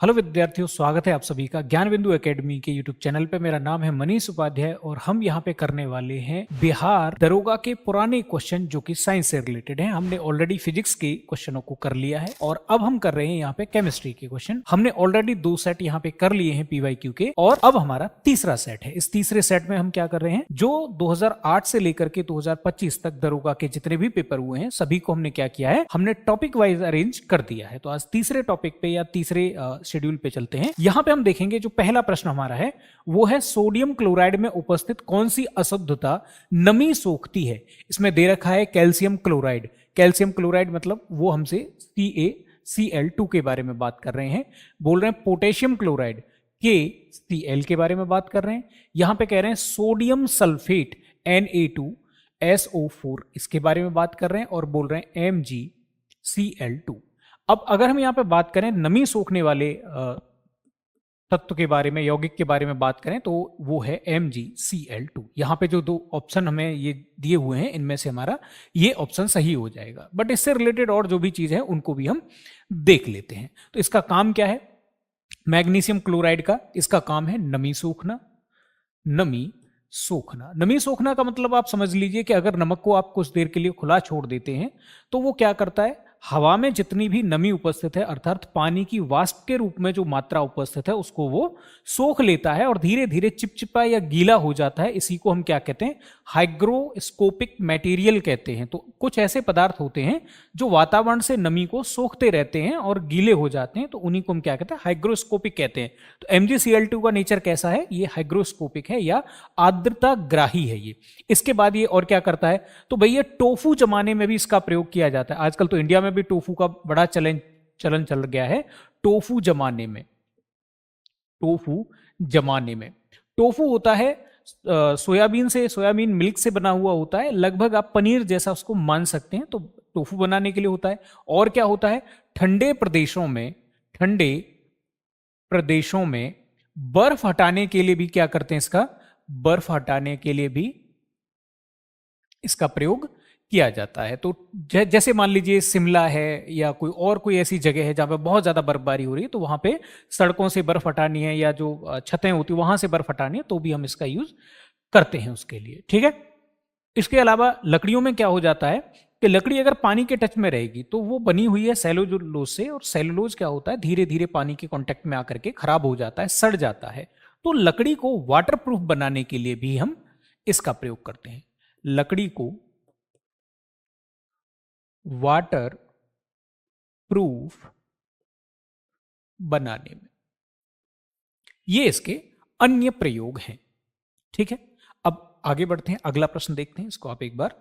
Hello विद्यार्थियों, स्वागत है आप सभी का ज्ञान बिंदु एकेडमी के यूट्यूब चैनल पे। मेरा नाम है मनीष उपाध्याय और हम यहाँ पे करने वाले हैं बिहार दरोगा के पुराने क्वेश्चन जो कि साइंस से रिलेटेड हैं। हमने ऑलरेडी फिजिक्स के क्वेश्चनों को कर लिया है और अब हम कर रहे हैं यहाँ पे केमिस्ट्री के क्वेश्चन। हमने ऑलरेडी 2 सेट यहाँ पे कर लिए हैं पीवाईक्यू के और अब हमारा तीसरा सेट है। इस तीसरे सेट में हम क्या कर रहे हैं, जो 2008 से लेकर के 2025 तक दरोगा के जितने भी पेपर हुए हैं सभी को हमने क्या किया है, हमने टॉपिक वाइज अरेंज कर दिया है। तो आज तीसरे टॉपिक पे या तीसरे शेड्यूल पे चलते हैं। यहां पे हम देखेंगे जो पहला प्रश्न हमारा है वो है सोडियम क्लोराइड में उपस्थित कौन सी अशुद्धता नमी सोखती है। इसमें दे रखा है कैल्शियम क्लोराइड। कैल्शियम क्लोराइड मतलब वो हमसे CaCl2 के बारे में बात कर रहे हैं। बोल रहे हैं पोटेशियम क्लोराइड KCl के बारे में बात कर रहे हैं। यहां पे कह रहे हैं सोडियम सल्फेट Na2SO4 इसके बारे में बात कर रहे हैं और बोल रहे हैं MgCl2। अब अगर हम यहाँ पे बात करें नमी सोखने वाले तत्व के बारे में, यौगिक के बारे में बात करें तो वो है MgCl2। यहाँ पे जो 2 ऑप्शन हमें ये दिए हुए हैं इनमें से हमारा ये ऑप्शन सही हो जाएगा, बट इससे रिलेटेड और जो भी चीज है उनको भी हम देख लेते हैं। तो इसका काम क्या है, मैग्नीशियम क्लोराइड का इसका काम है नमी सोखना। नमी सोखना, नमी सोखना का मतलब आप समझ लीजिए कि अगर नमक को आप कुछ देर के लिए खुला छोड़ देते हैं तो वो क्या करता है, हवा में जितनी भी नमी उपस्थित है अर्थात पानी की वाष्प के रूप में जो मात्रा उपस्थित है उसको वो सोख लेता है और धीरे धीरे चिपचिपा या गीला हो जाता है। इसी को हम क्या कहते हैं, हाइग्रोस्कोपिक मटेरियल कहते हैं। तो कुछ ऐसे पदार्थ होते हैं जो वातावरण से नमी को सोखते रहते हैं और गीले हो जाते हैं, तो उन्हीं को हम क्या कहते हैं, हाइग्रोस्कोपिक कहते हैं। तो MgCl2 का नेचर कैसा है, ये हाइग्रोस्कोपिक है या आर्द्रता ग्राही है ये। इसके बाद ये और क्या करता है, तो भैया टोफू जमाने में भी इसका प्रयोग किया जाता है। आजकल तो इंडिया में भी टोफू का बड़ा चलन चल गया है। टोफू जमाने में, टोफू जमाने में टोफू होता है सोयाबीन से, सोयाबीन मिल्क से बना हुआ होता है, लगभग आप पनीर जैसा उसको मान सकते हैं। तो टोफू बनाने के लिए होता है। और क्या होता है, ठंडे प्रदेशों में, ठंडे प्रदेशों में बर्फ हटाने के लिए भी क्या करते हैं, इसका बर्फ हटाने के लिए भी इसका प्रयोग किया जाता है। तो जैसे मान लीजिए शिमला है या कोई ऐसी जगह है जहां पे बहुत ज्यादा बर्फबारी हो रही है, तो वहां पे सड़कों से बर्फ हटानी है या जो छतें होती है वहां से बर्फ हटानी है, तो भी हम इसका यूज करते हैं उसके लिए। ठीक है। इसके अलावा लकड़ियों में क्या हो जाता है कि लकड़ी अगर पानी के टच में रहेगी तो वो बनी हुई है सेलुलोज से, और सेलुलोज क्या होता है, धीरे धीरे पानी के कांटेक्ट में आकर के खराब हो जाता है, सड़ जाता है। तो लकड़ी को वाटर प्रूफ बनाने के लिए भी हम इसका प्रयोग करते हैं। लकड़ी को वाटर प्रूफ बनाने में ये इसके अन्य प्रयोग हैं। ठीक है। अब आगे बढ़ते हैं, अगला प्रश्न देखते हैं। इसको आप एक बार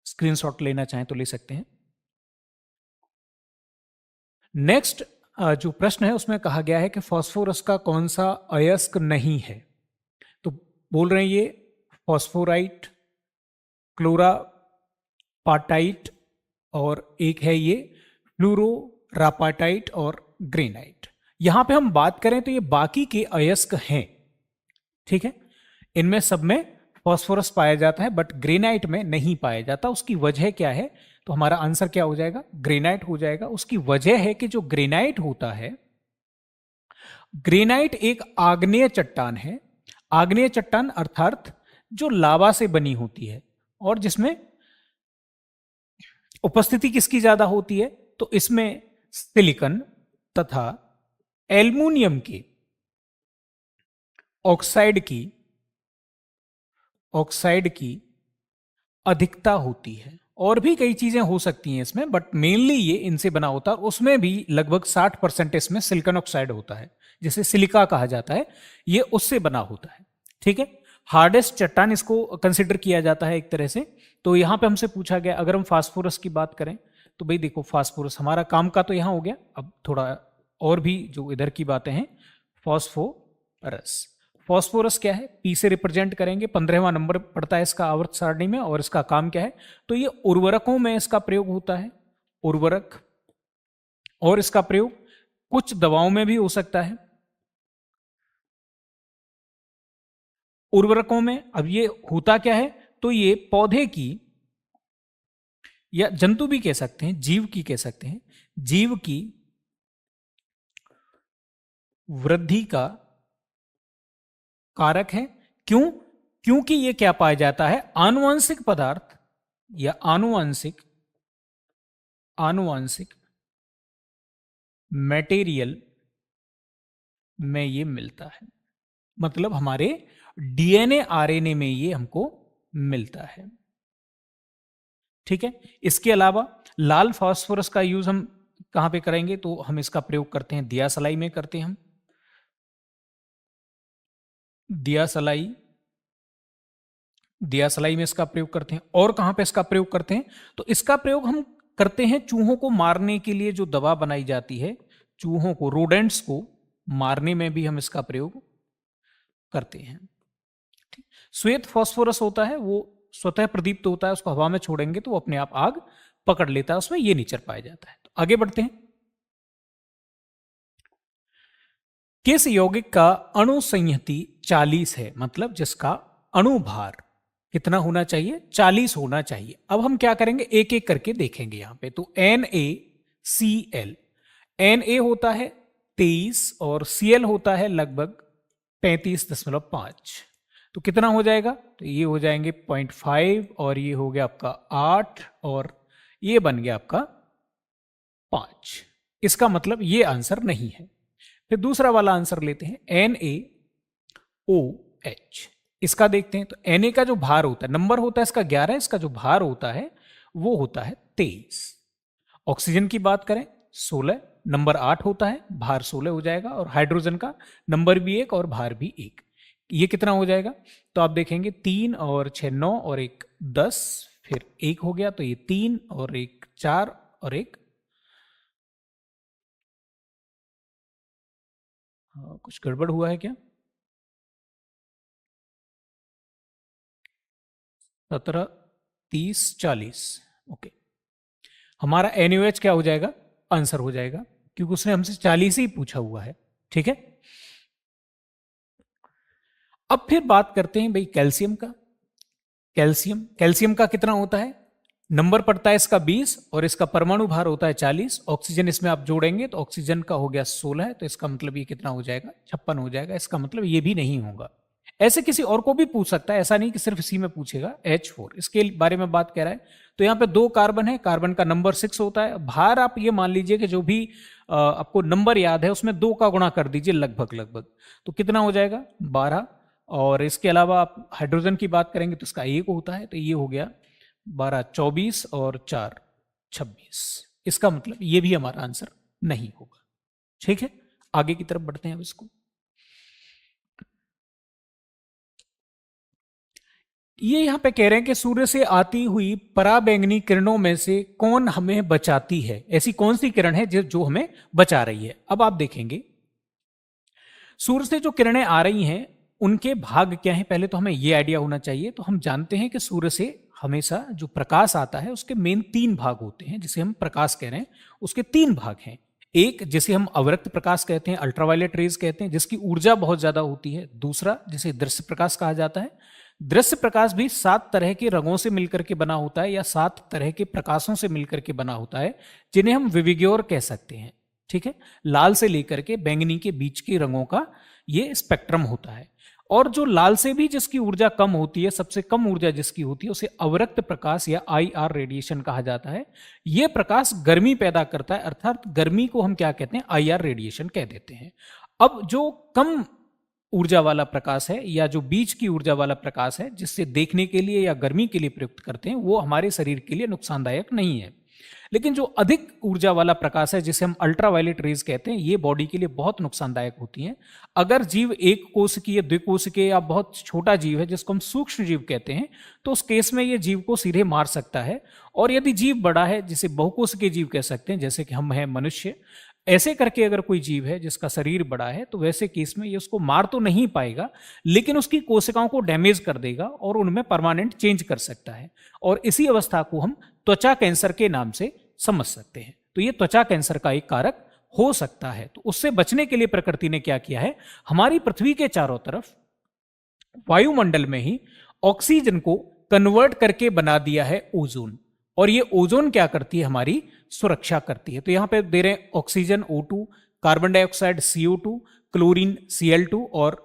स्क्रीनशॉट लेना चाहें तो ले सकते हैं। नेक्स्ट जो प्रश्न है उसमें कहा गया है कि फास्फोरस का कौन सा अयस्क नहीं है। तो बोल रहे हैं ये फॉस्फोराइट, क्लोरापाटाइट और एक है ये फ्लूरोरापाटाइट और ग्रेनाइट। यहां पे हम बात करें तो ये बाकी के अयस्क हैं। ठीक है। इनमें सब में फास्फोरस पाया जाता है बट ग्रेनाइट में नहीं पाया जाता। उसकी वजह क्या है, तो हमारा आंसर क्या हो जाएगा, ग्रेनाइट हो जाएगा। उसकी वजह है कि जो ग्रेनाइट होता है, ग्रेनाइट एक आग्नेय चट्टान है। आग्नेय चट्टान अर्थात जो लावा से बनी होती है और जिसमें उपस्थिति किसकी ज्यादा होती है, तो इसमें सिलिकॉन तथा एल्युमिनियम के ऑक्साइड की अधिकता होती है। और भी कई चीजें हो सकती हैं इसमें, बट मेनली ये इनसे बना होता है। उसमें भी लगभग 60% इसमें सिलिकॉन ऑक्साइड होता है, जिसे सिलिका कहा जाता है, ये उससे बना होता है। ठीक है। हार्डेस्ट चट्टान इसको कंसिडर किया जाता है एक तरह से। तो यहां पे हमसे पूछा गया, अगर हम फास्फोरस की बात करें तो भाई देखो, फास्फोरस हमारा काम का तो यहां हो गया। अब थोड़ा और भी जो इधर की बातें हैं, फास्फोरस, फास्फोरस क्या है, पी से रिप्रेजेंट करेंगे, 15वां नंबर पड़ता है इसका आवर्त सारणी में। और इसका काम क्या है, तो ये उर्वरकों में इसका प्रयोग होता है, उर्वरक। और इसका प्रयोग कुछ दवाओं में भी हो सकता है, उर्वरकों में। अब ये होता क्या है, तो ये पौधे की या जंतु भी कह सकते हैं, जीव की कह सकते हैं, जीव की वृद्धि का कारक है। क्यों? क्योंकि ये क्या पाया जाता है, आनुवंशिक पदार्थ या आनुवंशिक मटेरियल में ये मिलता है। मतलब हमारे डीएनए आरएनए में ये हमको मिलता है। ठीक है। इसके अलावा लाल फास्फोरस का यूज हम कहां पे करेंगे, तो हम इसका प्रयोग करते हैं दियासलाई में करते हैं हम। दियासलाई में इसका प्रयोग करते हैं। और कहां पे इसका प्रयोग करते हैं, तो इसका प्रयोग हम करते हैं चूहों को मारने के लिए। जो दवा बनाई जाती है चूहों को, रोडेंट्स को मारने में भी हम इसका प्रयोग करते हैं। ठीक। श्वेत फास्फोरस होता है, वो स्वतः प्रदीप्त होता है, उसको हवा में छोड़ेंगे तो वो अपने आप आग पकड़ लेता है, उसमें ये नेचर पाया जाता है। तो आगे बढ़ते हैं। किस यौगिक का अणु संहति 40 है, मतलब जिसका अणुभार कितना होना चाहिए, 40 होना चाहिए। अब हम क्या करेंगे, एक एक करके देखेंगे यहां पे। तो NaCl, Na होता है 23 और Cl होता है लगभग 35.5। तो कितना हो जाएगा, तो ये हो जाएंगे 0.5 और ये हो गया आपका 8 और ये बन गया आपका 5। इसका मतलब ये आंसर नहीं है। फिर दूसरा वाला आंसर लेते हैं NaOH। इसका देखते हैं। तो Na का जो भार होता है, नंबर होता है इसका 11, इसका जो भार होता है वो होता है 23। ऑक्सीजन की बात करें 16, नंबर 8 होता है, भार 16 हो जाएगा। और हाइड्रोजन का नंबर भी 1 और भार भी 1। ये कितना हो जाएगा, तो आप देखेंगे 3 और 6 9 और 1 10, फिर 1 हो गया, तो ये 3 और 1 4 और 1 कुछ गड़बड़ हुआ है क्या, 17 30 40। ओके, हमारा NaOH क्या हो जाएगा, आंसर हो जाएगा, क्योंकि उसने हमसे 40 ही पूछा हुआ है। ठीक है। अब फिर बात करते हैं भाई कैल्शियम का। कैल्शियम का कितना होता है, नंबर पड़ता है इसका 20 और इसका परमाणु भार होता है 40। ऑक्सीजन इसमें आप जोड़ेंगे तो ऑक्सीजन का हो गया 16, तो इसका मतलब ये कितना हो जाएगा, 56 हो जाएगा। इसका मतलब ये भी नहीं होगा। ऐसे किसी और को भी पूछ सकता है, ऐसा नहीं कि सिर्फ इसी में पूछेगा। H4 इसके बारे में बात कर रहा है। तो यहाँ पे 2 कार्बन है, कार्बन का नंबर 6 होता है। भार आप ये मान लीजिए कि जो भी आपको नंबर याद है उसमें 2 का गुणा कर दीजिए लगभग। तो कितना हो जाएगा 12। और इसके अलावा आप हाइड्रोजन की बात करेंगे तो इसका 1 होता है, तो ये हो गया 12 24 और 4 26। इसका मतलब ये भी हमारा आंसर नहीं होगा। ठीक है, आगे की तरफ बढ़ते हैं अब इसको। ये यहां पे कह रहे हैं कि सूर्य से आती हुई पराबैंगनी किरणों में से कौन हमें बचाती है, ऐसी कौन सी किरण है जो हमें बचा रही है। अब आप देखेंगे सूर्य से जो किरणें आ रही हैं उनके भाग क्या हैं, पहले तो हमें ये आइडिया होना चाहिए। तो हम जानते हैं कि सूर्य से हमेशा जो प्रकाश आता है उसके मेन 3 भाग होते हैं, जिसे हम प्रकाश कह रहे हैं। उसके 3 भाग हैं। एक जिसे हम अवरक्त प्रकाश कहते हैं, अल्ट्रावायलेट रेज कहते हैं, जिसकी ऊर्जा बहुत ज्यादा होती है। दूसरा जिसे दृश्य प्रकाश कहा जाता है। दृश्य प्रकाश भी 7 तरह के रंगों से मिलकर के बना होता है या 7 तरह के प्रकाशों से मिलकर के बना होता है, जिन्हें हम विविग्योर कह सकते हैं। ठीक है, लाल से लेकर के बैंगनी के बीच के रंगों का ये स्पेक्ट्रम होता है। और जो लाल से भी जिसकी ऊर्जा कम होती है, सबसे कम ऊर्जा जिसकी होती है, उसे अवरक्त प्रकाश या IR रेडिएशन कहा जाता है। यह प्रकाश गर्मी पैदा करता है, अर्थात गर्मी को हम क्या कहते हैं, IR रेडिएशन कह देते हैं। अब जो कम ऊर्जा वाला प्रकाश है या जो बीच की ऊर्जा वाला प्रकाश है, जिससे देखने के लिए या गर्मी के लिए प्रयुक्त करते हैं, वो हमारे शरीर के लिए नुकसानदायक नहीं है। लेकिन जो अधिक ऊर्जा वाला प्रकाश है, जिसे हम अल्ट्रावायलेट रेज कहते हैं, ये बॉडी के लिए बहुत नुकसानदायक होती हैं। अगर जीव 1 कोशिकीय, द्विकोशिकीय या बहुत छोटा जीव है, जिसको हम सूक्ष्म जीव कहते हैं, तो उस केस में ये जीव को सीधे मार सकता है। और यदि जीव बड़ा है, जिसे बहुकोशिकीय जीव कह सकते हैं, जैसे कि हम हैं मनुष्य, ऐसे करके अगर कोई जीव है जिसका शरीर बड़ा है, तो वैसे केस में ये उसको मार तो नहीं पाएगा, लेकिन उसकी कोशिकाओं को डैमेज कर देगा और उनमें परमानेंट चेंज कर सकता है। और इसी अवस्था को हम त्वचा कैंसर के नाम से समझ सकते हैं। तो ये त्वचा कैंसर का एक कारक हो सकता है। तो उससे बचने के लिए प्रकृति ने क्या किया है, हमारी पृथ्वी के चारों तरफ वायुमंडल में ही ऑक्सीजन को कन्वर्ट करके बना दिया है ओजोन। और ये ओजोन क्या करती है, हमारी सुरक्षा करती है। तो यहां पे दे रहे हैं oxygen O2, carbon dioxide CO2, chlorine Cl2 और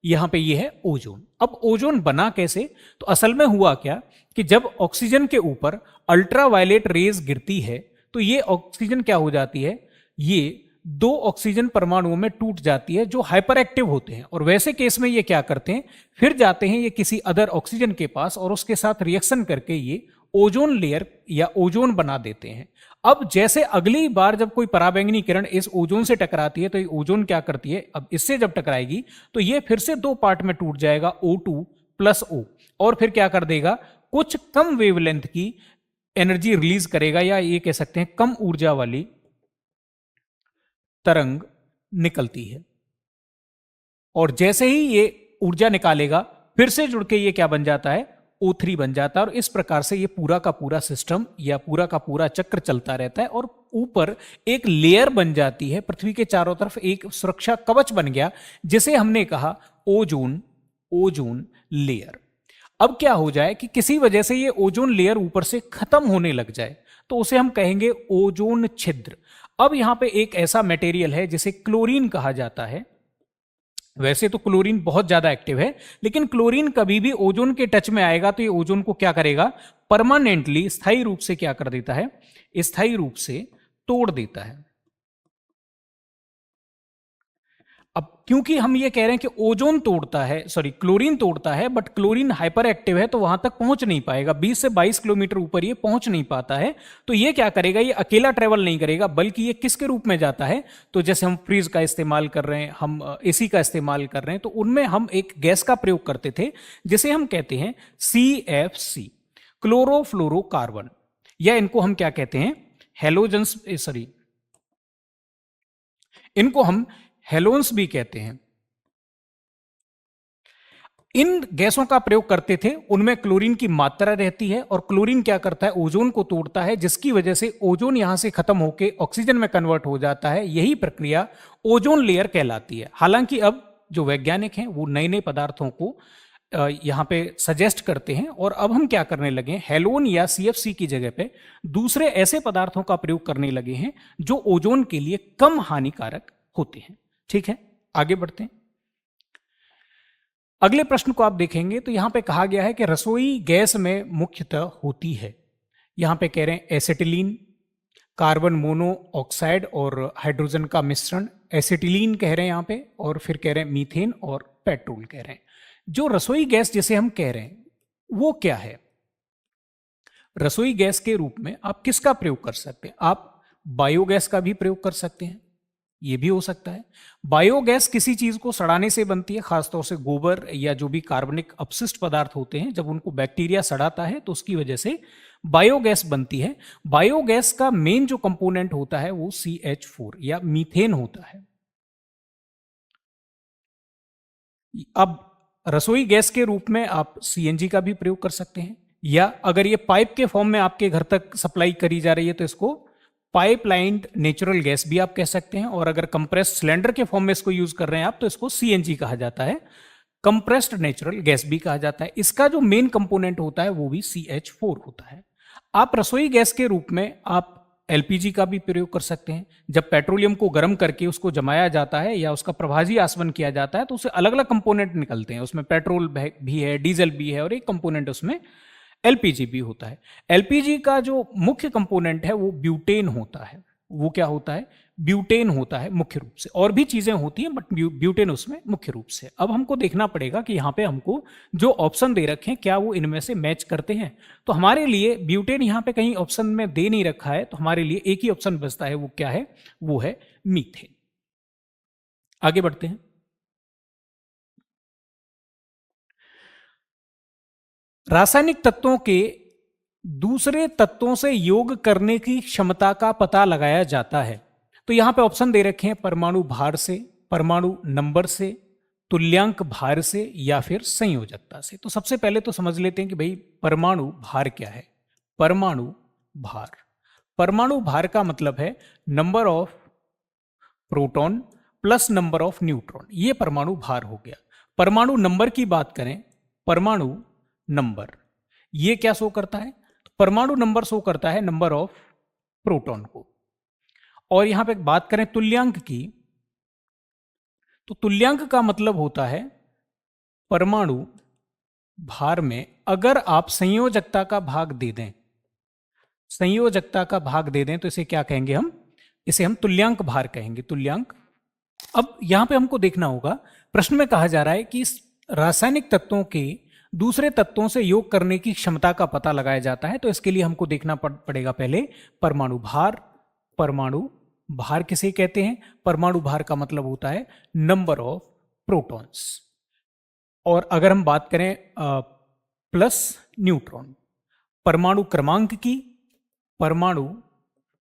यहां पे ये है ओजोन। अब ओजोन बना कैसे? तो असल में हुआ क्या कि जब ऑक्सीजन के ऊपर अल्ट्रावायलेट रेज गिरती है तो ये ऑक्सीजन क्या हो जाती है, ये दो ऑक्सीजन परमाणुओं में टूट जाती है जो हाइपर एक्टिव होते हैं, और वैसे केस में ये क्या करते हैं, फिर जाते हैं ये किसी अदर ऑक्सीजन के पास और उसके साथ रिएक्शन करके ये ओजोन लेयर या ओजोन बना देते हैं। अब जैसे अगली बार जब कोई पराबैंगनी किरण इस ओजोन से टकराती है तो ये ओजोन क्या करती है, अब इससे जब टकराएगी तो ये फिर से दो पार्ट में टूट जाएगा, O2 प्लस O, और फिर क्या कर देगा, कुछ कम वेवलेंथ की एनर्जी रिलीज करेगा, या ये कह सकते हैं कम ऊर्जा वाली तरंग निकलती है। और जैसे ही ये ऊर्जा निकालेगा फिर से जुड़ के ये क्या बन जाता है, O3 बन जाता है, और इस प्रकार से ये पूरा का पूरा सिस्टम या पूरा का पूरा चक्र चलता रहता है, और ऊपर एक लेयर बन जाती है, पृथ्वी के चारों तरफ एक सुरक्षा कवच बन गया जिसे हमने कहा ओजोन लेयर। अब क्या हो जाए कि किसी वजह से ये ओजोन लेयर ऊपर से खत्म होने लग जाए तो उसे हम कहेंगे ओजोन छिद्र। अब यहां पे एक ऐसा मटेरियल है जिसे क्लोरीन कहा जाता है। वैसे तो क्लोरीन बहुत ज्यादा एक्टिव है, लेकिन क्लोरीन कभी भी ओजोन के टच में आएगा तो ये ओजोन को क्या करेगा, परमानेंटली स्थायी रूप से क्या कर देता है, स्थायी रूप से तोड़ देता है। अब क्योंकि हम ये कह रहे हैं कि ओजोन तोड़ता है, सॉरी क्लोरीन तोड़ता है, बट क्लोरीन हाइपर एक्टिव है तो वहां तक पहुंच नहीं पाएगा, 20 से 22 किलोमीटर ऊपर ये पहुंच नहीं पाता है। तो ये क्या करेगा, ये अकेला ट्रेवल नहीं करेगा, बल्कि ये किसके रूप में जाता है, तो जैसे हम फ्रीज का इस्तेमाल कर रहे हैं, हम एसी का इस्तेमाल कर रहे हैं, तो उनमें हम एक गैस का प्रयोग करते थे जिसे हम कहते हैं CFC, क्लोरोफ्लोरोकार्बन, या इनको हम क्या कहते हैं, हेलोजन्स, सॉरी इनको हम हेलोन्स भी कहते हैं। इन गैसों का प्रयोग करते थे, उनमें क्लोरीन की मात्रा रहती है, और क्लोरीन क्या करता है, ओजोन को तोड़ता है, जिसकी वजह से ओजोन यहां से खत्म होकर ऑक्सीजन में कन्वर्ट हो जाता है। यही प्रक्रिया ओजोन लेयर कहलाती है। हालांकि अब जो वैज्ञानिक हैं वो नए नए पदार्थों को यहां पे सजेस्ट करते हैं, और अब हम क्या करने लगे, हेलोन या CFC की जगह पे दूसरे ऐसे पदार्थों का प्रयोग करने लगे हैं जो ओजोन के लिए कम हानिकारक होते हैं। ठीक है, आगे बढ़ते हैं। अगले प्रश्न को आप देखेंगे तो यहां पे कहा गया है कि रसोई गैस में मुख्यतः होती है, यहां पे कह रहे हैं एसिटिलीन, कार्बन मोनोऑक्साइड और हाइड्रोजन का मिश्रण, एसिटिलीन कह रहे हैं यहां पे, और फिर कह रहे हैं मीथेन और पेट्रोल कह रहे हैं। जो रसोई गैस जिसे हम कह रहे हैं वो क्या है, रसोई गैस के रूप में आप किसका प्रयोग कर सकते हैं, आप बायोगैस का भी प्रयोग कर सकते हैं, ये भी हो सकता है। बायोगैस किसी चीज को सड़ाने से बनती है, खासतौर से गोबर या जो भी कार्बनिक अपशिष्ट पदार्थ होते हैं, जब उनको बैक्टीरिया सड़ाता है तो उसकी वजह से बायोगैस बनती है। बायोगैस का मेन जो कंपोनेंट होता है वो CH4 या मीथेन होता है। अब रसोई गैस के रूप में आप CNG का भी प्रयोग कर सकते हैं, या अगर ये पाइप के फॉर्म में आपके घर तक सप्लाई करी जा रही है तो इसको पाइपलाइन नेचुरल गैस भी आप कह सकते हैं, और अगर कंप्रेस्ड सिलेंडर के फॉर्म में इसको यूज कर रहे हैं आप तो इसको CNG कहा जाता है, कंप्रेस्ड नेचुरल गैस भी कहा जाता है। इसका जो मेन कंपोनेंट होता है वो भी CH4 होता है। आप रसोई गैस के रूप में आप LPG का भी प्रयोग कर सकते हैं। जब पेट्रोलियम को गर्म करके उसको जमाया जाता है या उसका प्रभाजी आसवन किया जाता है तो उससे अलग अलग कंपोनेंट निकलते हैं, उसमें पेट्रोल भी है, डीजल भी है, और एक कंपोनेंट उसमें LPG भी होता है। LPG का जो मुख्य कंपोनेंट है वो ब्यूटेन होता है। वो क्या होता है, ब्यूटेन होता है मुख्य रूप से, और भी चीजें होती हैं बट ब्यूटेन उसमें मुख्य रूप से। अब हमको देखना पड़ेगा कि यहाँ पे हमको जो ऑप्शन दे रखे हैं क्या वो इनमें से मैच करते हैं। तो हमारे लिए ब्यूटेन यहाँ पे कहीं ऑप्शन में दे नहीं रखा है, तो हमारे लिए एक ही ऑप्शन बचता है, वो क्या है, वो है मीथेन। आगे बढ़ते हैं। रासायनिक तत्वों के दूसरे तत्वों से योग करने की क्षमता का पता लगाया जाता है। तो यहां पे ऑप्शन दे रखे हैं परमाणु भार से, परमाणु नंबर से, तुल्यांक भार से, या फिर संयोजकता से। तो सबसे पहले तो समझ लेते हैं कि भाई परमाणु भार क्या है। परमाणु भार, परमाणु भार का मतलब है number of proton plus number of neutron, ये परमाणु भार हो गया। परमाणु नंबर की बात करें, परमाणु नंबर ये क्या शो करता है, परमाणु नंबर शो करता है नंबर ऑफ प्रोटॉन को। और यहां पे बात करें तुल्यांक की, तो तुल्यांक का मतलब होता है परमाणु भार में अगर आप संयोजकता का भाग दे दें, संयोजकता का भाग दे दें तो इसे क्या कहेंगे हम, इसे हम तुल्यांक भार कहेंगे, तुल्यांक। अब यहां पे हमको देखना होगा, प्रश्न में कहा जा रहा है कि इस रासायनिक तत्वों के दूसरे तत्वों से योग करने की क्षमता का पता लगाया जाता है, तो इसके लिए हमको देखना पड़ेगा पहले परमाणु भार। परमाणु भार किसे कहते हैं? परमाणु भार का मतलब होता है नंबर ऑफ प्रोटॉन्स। और अगर हम बात करें प्लस न्यूट्रॉन, परमाणु क्रमांक की, परमाणु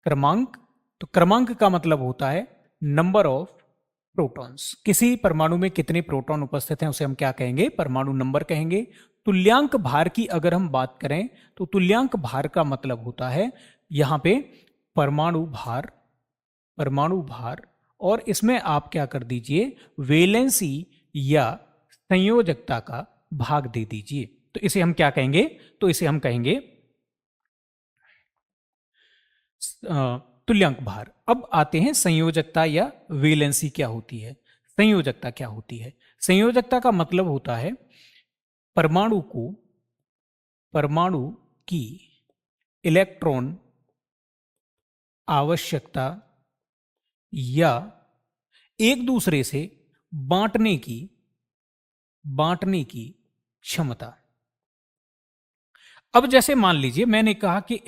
क्रमांक, तो क्रमांक का मतलब होता है नंबर ऑफ प्रोटॉन्स। किसी परमाणु में कितने प्रोटॉन उपस्थित हैं उसे हम क्या कहेंगे? परमाणु नंबर कहेंगे। तुल्यांक भार की अगर हम बात करें तो तुल्यांक भार का मतलब होता है यहां पे परमाणु भार, परमाणु भार, और इसमें आप क्या कर दीजिए, वैलेंसी या संयोजकता का भाग दे दीजिए। तो इसे हम क्या कहेंगे? तो इसे हम कहेंगे तुल्यांक भार। अब आते हैं संयोजकता या वैलेंसी क्या होती है। संयोजकता क्या होती है? संयोजकता का मतलब होता है परमाणु को, परमाणु की इलेक्ट्रॉन आवश्यकता या एक दूसरे से बांटने की क्षमता। अब जैसे मान लीजिए मैंने कहा कि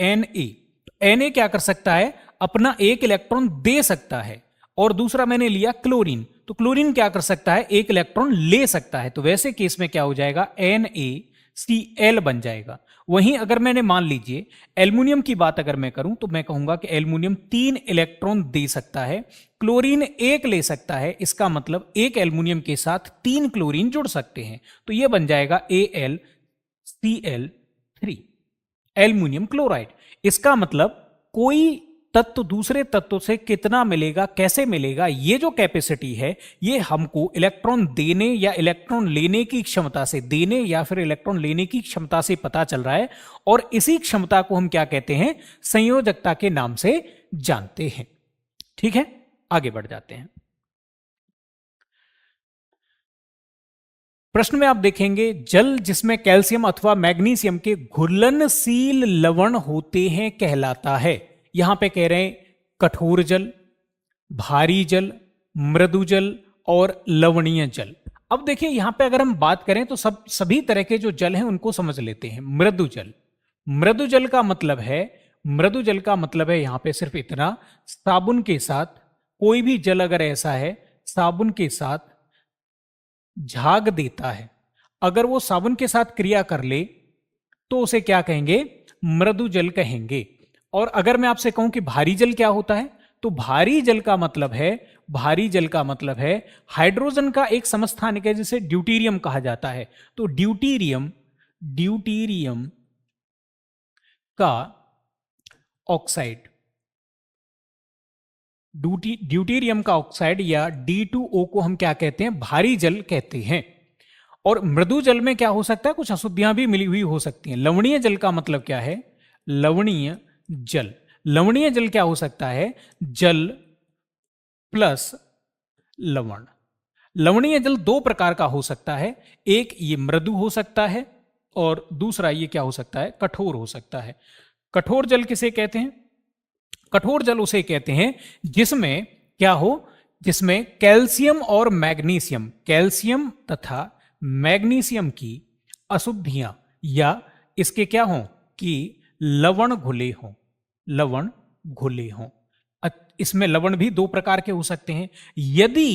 Na क्या कर सकता है? अपना एक इलेक्ट्रॉन दे सकता है, और दूसरा मैंने लिया क्लोरीन, तो क्लोरीन क्या कर सकता है? एक इलेक्ट्रॉन ले सकता है। तो वैसे केस में क्या हो जाएगा? NaCl बन जाएगा। वहीं अगर मैंने मान लीजिए एल्युमिनियम की बात अगर मैं करूं तो मैं कहूंगा कि एल्युमिनियम 3 इलेक्ट्रॉन दे सकता है, क्लोरीन 1 ले सकता है। इसका मतलब एक एल्युमिनियम के साथ 3 क्लोरीन जुड़ सकते हैं, तो यह बन जाएगा AlCl3, एल्युमिनियम क्लोराइड। इसका मतलब कोई तत्व दूसरे तत्व से कितना मिलेगा, कैसे मिलेगा, ये जो कैपेसिटी है ये हमको इलेक्ट्रॉन देने या इलेक्ट्रॉन लेने की क्षमता से, देने या फिर इलेक्ट्रॉन लेने की क्षमता से पता चल रहा है, और इसी क्षमता को हम क्या कहते हैं? संयोजकता के नाम से जानते हैं। ठीक है, आगे बढ़ जाते हैं। प्रश्न में आप देखेंगे जल जिसमें कैल्शियम अथवा मैग्नीशियम के घुलनशील लवण होते हैं कहलाता है। यहां पे कह रहे हैं कठोर जल, भारी जल, मृदु जल और लवणीय जल। अब देखिए यहां पे अगर हम बात करें तो सभी तरह के जो जल हैं उनको समझ लेते हैं। मृदु जल, मृदु जल का मतलब है, मृदु जल का मतलब है यहां पे सिर्फ इतना, साबुन के साथ, कोई भी जल अगर ऐसा है साबुन के साथ झाग देता है, अगर वो साबुन के साथ क्रिया कर ले तो उसे क्या कहेंगे? मृदु जल कहेंगे। और अगर मैं आपसे कहूं कि भारी जल क्या होता है, तो भारी जल का मतलब है, भारी जल का मतलब है हाइड्रोजन का एक समस्थानिक है जिसे ड्यूटीरियम कहा जाता है। तो ड्यूटीरियम, ड्यूटीरियम का ऑक्साइड, ड्यूटीरियम का ऑक्साइड या D2O को हम क्या कहते हैं? भारी जल कहते हैं। और मृदु जल में क्या हो सकता है? कुछ अशुद्धियां भी मिली हुई हो सकती हैं। लवणीय जल का मतलब क्या है? लवणीय जल, लवणीय जल क्या हो सकता है? जल प्लस लवण। लवणीय जल दो प्रकार का हो सकता है, एक ये मृदु हो सकता है और दूसरा ये क्या हो सकता है? कठोर हो सकता है। कठोर जल किसे कहते हैं? कठोर जल उसे कहते हैं जिसमें क्या हो? जिसमें कैल्शियम और मैग्नीशियम, कैल्शियम तथा मैग्नीशियम की अशुद्धियां या इसके क्या हो कि लवण घुले हों, लवण घुले हों। इसमें लवण भी दो प्रकार के हो सकते हैं। यदि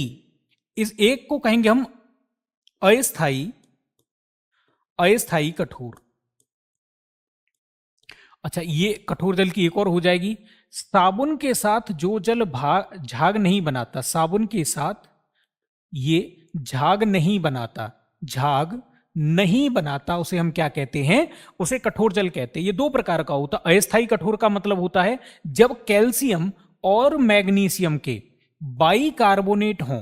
इस एक को कहेंगे हम अस्थाई, अस्थाई कठोर। अच्छा, ये कठोर जल की एक और हो जाएगी, साबुन के साथ जो जल झाग नहीं बनाता, साबुन के साथ ये झाग नहीं बनाता, झाग नहीं बनाता, उसे हम क्या कहते हैं? उसे कठोर जल कहते हैं। ये दो प्रकार का होता है। अस्थाई कठोर का मतलब होता है जब कैल्शियम और मैग्नीशियम के बाई कार्बोनेट हों,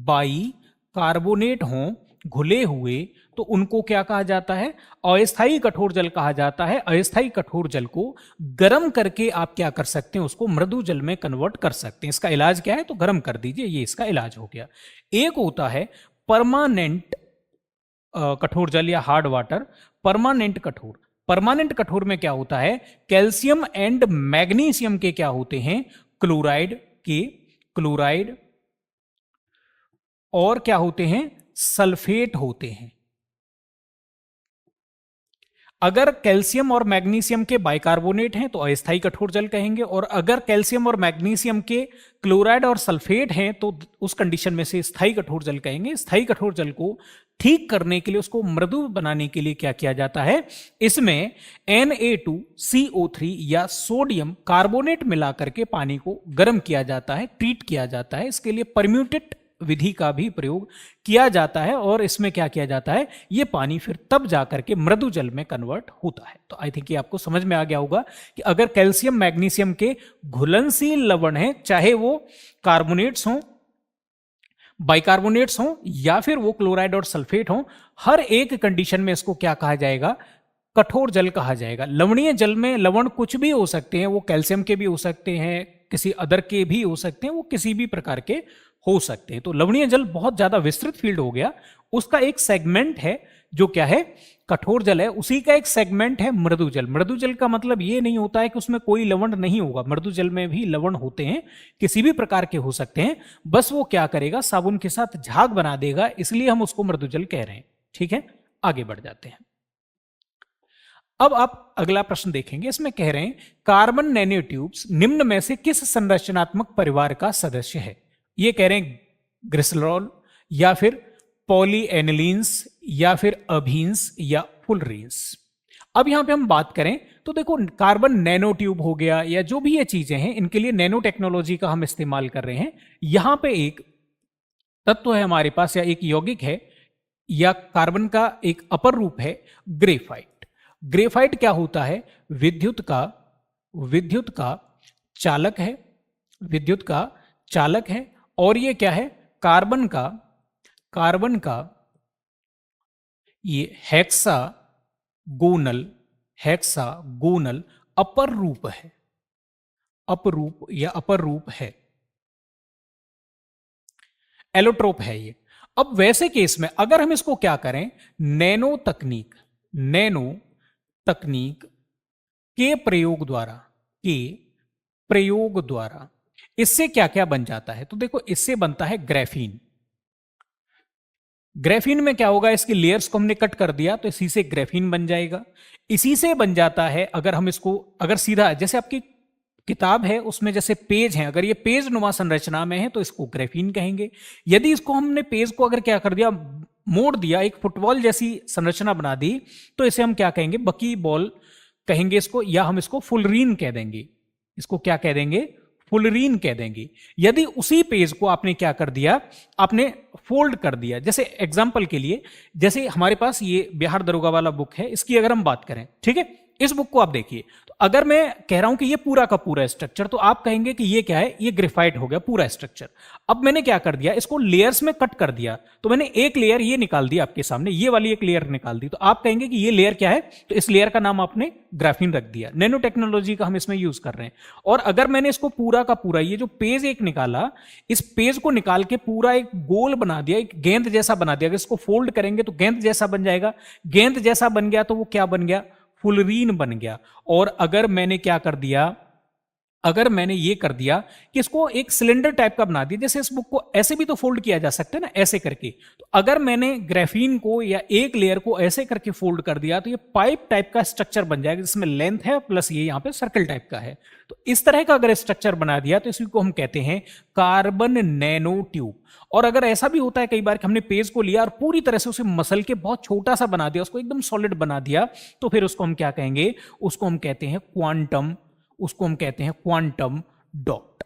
बाई कार्बोनेट हों घुले हुए, तो उनको क्या कहा जाता है? अस्थायी कठोर जल कहा जाता है। अस्थायी कठोर जल को गर्म करके आप क्या कर सकते हैं? उसको मृदु जल में कन्वर्ट कर सकते हैं। इसका इलाज क्या है? तो गर्म कर दीजिए, ये इसका इलाज हो गया। एक होता है परमानेंट कठोर जल या हार्ड वाटर। परमानेंट कठोर में क्या होता है? कैल्शियम एंड मैग्नीशियम के क्या होते हैं? क्लोराइड और क्या होते हैं? सल्फेट होते हैं। अगर कैल्शियम और मैग्नीशियम के बाइकार्बोनेट हैं तो अस्थायी कठोर जल कहेंगे, और अगर कैल्शियम और मैग्नीशियम के क्लोराइड और सल्फेट हैं तो उस कंडीशन में से स्थायी कठोर जल कहेंगे। स्थायी कठोर जल को ठीक करने के लिए, उसको मृदु बनाने के लिए क्या किया जाता है? इसमें Na2CO3 या सोडियम कार्बोनेट मिलाकर के पानी को गर्म किया जाता है, ट्रीट किया जाता है। इसके लिए परम्यूटेट विधि का भी प्रयोग किया जाता है, और इसमें क्या किया जाता है? ये पानी फिर तब जाकर के मृदु जल में कन्वर्ट होता है। तो आई थिंक ये आपको समझ में आ गया होगा कि अगर कैल्शियम मैग्नीशियम के घुलनशील लवण हैं, चाहे वो कार्बोनेट्स हों, बाइकार्बोनेट्स हों, या फिर वो क्लोराइड और सल्फेट हों, हर एक कंडीशन में इसको क्या कहा जाएगा? कठोर जल कहा जाएगा। लवणीय जल में लवण कुछ भी हो सकते हैं, वो कैल्शियम के भी हो सकते हैं, किसी अदर के भी हो सकते हैं, वो किसी भी प्रकार के हो सकते हैं। तो लवणीय जल बहुत ज्यादा विस्तृत फील्ड हो गया। उसका एक सेगमेंट है जो क्या है? कठोर जल है। उसी का एक सेगमेंट है मृदु जल। मृदु जल का मतलब ये नहीं होता है कि उसमें कोई लवण नहीं होगा। मृदु जल में भी लवण होते हैं, किसी भी प्रकार के हो सकते हैं, बस वो क्या करेगा? साबुन के साथ झाग बना देगा, इसलिए हम उसको मृदु जल कह रहे हैं। ठीक है, आगे बढ़ जाते हैं। अब आप अगला प्रश्न देखेंगे। इसमें कह रहे हैं कार्बन नैनोट्यूब्स निम्न में से किस संरचनात्मक परिवार का सदस्य है? ये कह रहे हैं ग्लिसरॉल, या फिर पॉलीएनिलीन्स, या फिर अभीन्स, या फुलरीन्स। अब यहां पे हम बात करें तो देखो, कार्बन नैनो ट्यूब हो गया, या जो भी ये चीजें हैं, इनके लिए नैनो टेक्नोलॉजी का हम इस्तेमाल कर रहे हैं। यहां पे एक तत्व है हमारे पास, या एक यौगिक है, या कार्बन का एक अपर रूप है ग्रेफाइट। ग्रेफाइट क्या होता है? विद्युत का चालक है, विद्युत का चालक है। और ये क्या है? कार्बन का ये हेक्सागोनल अपर रूप है, अपर रूप है, एलोट्रोप है ये। अब वैसे केस में अगर हम इसको क्या करें? नैनो तकनीक के प्रयोग द्वारा इससे क्या क्या बन जाता है? तो देखो, इससे बनता है ग्राफीन। ग्राफीन में क्या होगा? इसके लेयर्स को हमने कट कर दिया तो इसी से ग्राफीन बन जाएगा। इसी से बन जाता है, अगर हम इसको अगर सीधा, जैसे आपकी किताब है उसमें जैसे पेज हैं, अगर ये पेज नुमा संरचना में है तो इसको ग्राफीन कहेंगे। यदि इसको हमने पेज को अगर क्या कर दिया, मोड़ दिया, एक फुटबॉल जैसी संरचना बना दी, तो इसे हम क्या कहेंगे? बकी बॉल कहेंगे इसको, या हम इसको फुलरीन कह देंगे। इसको क्या कह देंगे? फुलरीन कह देंगे। यदि उसी पेज को आपने क्या कर दिया? आपने फोल्ड कर दिया। जैसे एग्जांपल के लिए, जैसे हमारे पास ये बिहार दरोगा वाला बुक है, इसकी अगर हम बात करें, ठीक है, इस बुक को आप देखिए, तो अगर मैं कह रहा हूं कि ये पूरा का पूरा स्ट्रक्चर, तो आप कहेंगे कि ये क्या है? ये ग्रेफाइट हो गया पूरा स्ट्रक्चर। अब मैंने क्या कर दिया? इसको लेयर्स में कट कर दिया, तो मैंने एक लेयर ये निकाल दी आपके सामने, ये वाली एक लेयर निकाल दी, तो आप कहेंगे कि ये लेयर क्या है? तो इस लेयर का नाम आपने ग्राफीन रख दिया। नैनो टेक्नोलॉजी का हम इसमें यूज कर रहे हैं। और अगर मैंने इसको पूरा का पूरा, ये जो पेज एक निकाला, इस पेज को निकाल के पूरा एक गोल बना दिया, एक गेंद जैसा बना दिया। अगर इसको फोल्ड करेंगे तो गेंद जैसा बन जाएगा। गेंद जैसा बन गया तो वो क्या बन गया? फुलरीन बन गया। और अगर मैंने क्या कर दिया? अगर मैंने ये कर दिया कि इसको एक सिलेंडर टाइप का बना दिया, जैसे इस बुक को ऐसे भी तो फोल्ड किया जा सकता है ना, ऐसे करके, तो अगर मैंने ग्राफीन को या एक लेयर को ऐसे करके फोल्ड कर दिया तो ये पाइप टाइप का स्ट्रक्चर बन जाएगा, जिसमें लेंथ है प्लस ये यहां पे सर्कल टाइप का है। तो इस तरह का अगर स्ट्रक्चर बना दिया तो इसी को हम कहते हैं कार्बन नैनो ट्यूब। और अगर ऐसा भी होता है कई बार कि हमने पेज को लिया और पूरी तरह से उसे मसल के बहुत छोटा सा बना दिया, उसको एकदम सॉलिड बना दिया, तो फिर उसको हम क्या कहेंगे? उसको हम कहते हैं क्वांटम डॉट।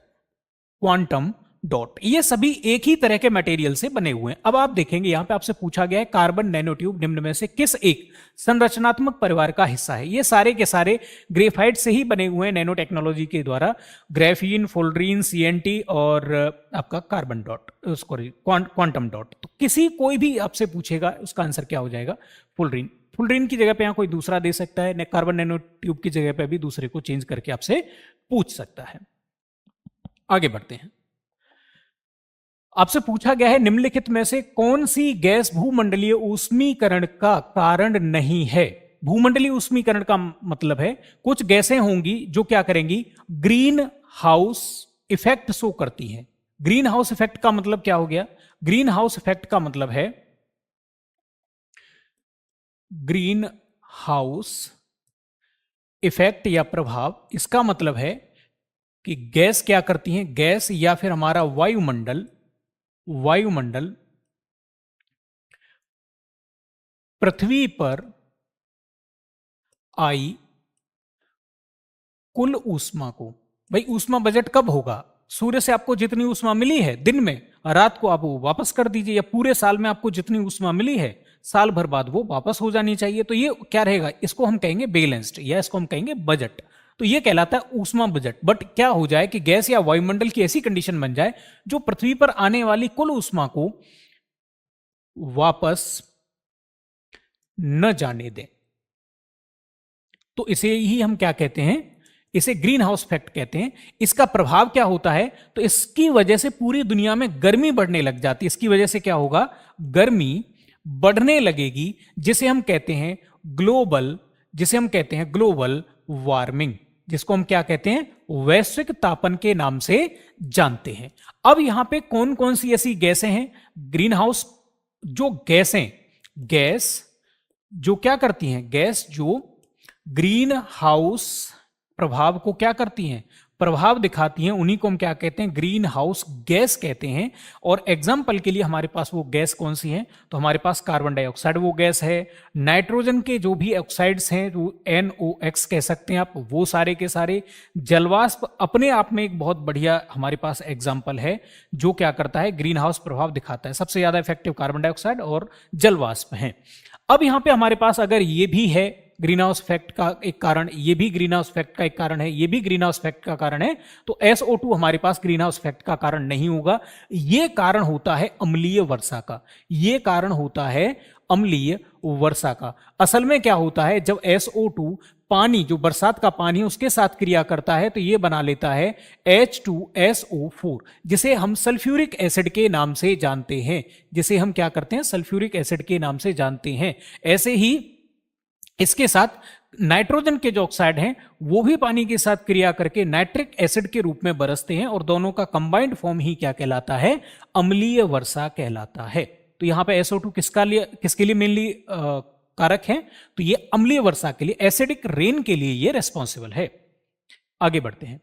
क्वांटम डॉट, ये सभी एक ही तरह के मटेरियल से बने हुए हैं। अब आप देखेंगे यहां पे आपसे पूछा गया है कार्बन नैनोट्यूब निम्न में से किस एक संरचनात्मक परिवार का हिस्सा है। ये सारे के सारे ग्रेफाइट से ही बने हुए हैं नैनो टेक्नोलॉजी के द्वारा, ग्रेफीन, फोल्ड्रीन, सीएनटी और आपका carbon dot, sorry quantum dot. तो किसी कोई भी आपसे पूछेगा उसका आंसर क्या हो जाएगा, फोल्ड्रीन। फोल्ड्रीन की जगह पे यहां कोई दूसरा दे सकता है, कार्बन नैनो ट्यूब की जगह पे भी दूसरे को चेंज करके आपसे पूछ सकता है। आगे बढ़ते हैं। आपसे पूछा गया है निम्नलिखित में से कौन सी गैस भूमंडलीय ऊष्मीकरण का कारण नहीं है। भूमंडलीय ऊष्मीकरण का मतलब है कुछ गैसें होंगी जो क्या करेंगी, ग्रीन हाउस इफेक्ट शो करती हैं। ग्रीन हाउस इफेक्ट का मतलब क्या हो गया, ग्रीन हाउस इफेक्ट का मतलब है, ग्रीन हाउस इफेक्ट या प्रभाव, इसका मतलब है कि गैस क्या करती हैं, गैस या फिर हमारा वायुमंडल पृथ्वी पर आई कुल ऊष्मा को, भाई ऊष्मा बजट कब होगा, सूर्य से आपको जितनी ऊष्मा मिली है दिन में, रात को आप वो वापस कर दीजिए, या पूरे साल में आपको जितनी ऊष्मा मिली है साल भर बाद वो वापस हो जानी चाहिए। तो ये क्या रहेगा, इसको हम कहेंगे बैलेंस्ड या इसको हम कहेंगे बजट। तो ये कहलाता है ऊष्मा बजट। बट क्या हो जाए कि गैस या वायुमंडल की ऐसी कंडीशन बन जाए जो पृथ्वी पर आने वाली कुल ऊष्मा को वापस न जाने दे, तो इसे ही हम क्या कहते हैं, इसे ग्रीन हाउस इफेक्ट कहते हैं। इसका प्रभाव क्या होता है, तो इसकी वजह से पूरी दुनिया में गर्मी बढ़ने लग जाती है। इसकी वजह से क्या होगा, गर्मी बढ़ने लगेगी, जिसे हम कहते हैं ग्लोबल वार्मिंग, जिसको हम क्या कहते हैं, वैश्विक तापन के नाम से जानते हैं। अब यहां पे कौन कौन सी ऐसी गैसें हैं, ग्रीन हाउस जो गैसें, गैस जो क्या करती हैं, गैस जो ग्रीन हाउस प्रभाव को क्या करती हैं, प्रभाव दिखाती हैं, उन्हीं को हम क्या कहते हैं, ग्रीन हाउस गैस कहते हैं। और एग्जाम्पल के लिए हमारे पास वो गैस कौन सी है, तो हमारे पास कार्बन डाइऑक्साइड वो गैस है, नाइट्रोजन के जो भी ऑक्साइड्स हैं जो NOx कह सकते हैं आप, वो सारे के सारे, जलवाष्प अपने आप में एक बहुत बढ़िया हमारे पास एग्जाम्पल है जो क्या करता है, ग्रीन हाउस प्रभाव दिखाता है। सबसे ज्यादा इफेक्टिव कार्बन डाइऑक्साइड और जलवाष्प है। अब यहां पे हमारे पास अगर ये भी है ग्रीन हाउस इफेक्ट का एक कारण, ये भी ग्रीन हाउस इफेक्ट का एक कारण है, ये भी ग्रीन हाउस इफेक्ट का कारण है, तो SO2 हमारे पास ग्रीन हाउस इफेक्ट का कारण नहीं होगा। ये कारण होता है अम्लीय वर्षा का, ये कारण होता है अम्लीय वर्षा का। असल में क्या होता है, जब SO2 पानी जो बरसात का पानी उसके साथ क्रिया करता है तो ये बना लेता है H2SO4, जिसे हम सल्फ्यूरिक एसिड के नाम से जानते हैं, जिसे हम क्या करते हैं, सल्फ्यूरिक एसिड के नाम से जानते हैं। ऐसे ही इसके साथ नाइट्रोजन के जो ऑक्साइड हैं वो भी पानी के साथ क्रिया करके नाइट्रिक एसिड के रूप में बरसते हैं, और दोनों का कंबाइंड फॉर्म ही क्या कहलाता है, अम्लीय वर्षा कहलाता है। तो यहां पे SO2 किसके लिए मेनली कारक है, तो ये अम्लीय वर्षा के लिए, एसिडिक रेन के लिए ये रेस्पॉन्सिबल है। आगे बढ़ते हैं।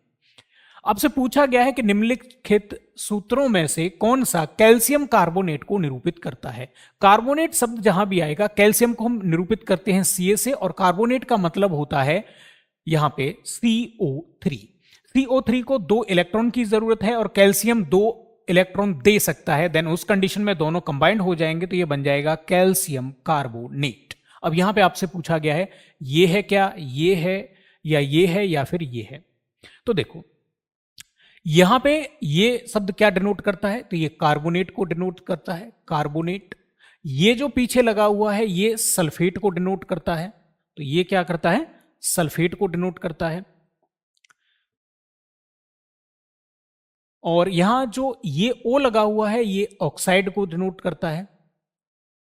आपसे पूछा गया है कि निम्नलिखित सूत्रों में से कौन सा कैल्शियम कार्बोनेट को निरूपित करता है। कार्बोनेट शब्द जहां भी आएगा, कैल्शियम को हम निरूपित करते हैं Ca से, और कार्बोनेट का मतलब होता है यहां पे CO3। CO3 को 2 इलेक्ट्रॉन की जरूरत है और कैल्शियम 2 इलेक्ट्रॉन दे सकता है, देन उस कंडीशन में दोनों कंबाइंड हो जाएंगे तो ये बन जाएगा कैल्शियम कार्बोनेट। अब यहां पे आपसे पूछा गया है ये है क्या, ये है या फिर ये है। तो देखो यहां पे ये शब्द क्या डिनोट करता है, तो ये कार्बोनेट को डिनोट करता है, कार्बोनेट। ये जो पीछे लगा हुआ है ये सल्फेट को डिनोट करता है, तो ये क्या करता है, सल्फेट को डिनोट करता है। और यहां जो ये O लगा हुआ है ये ऑक्साइड को डिनोट करता है,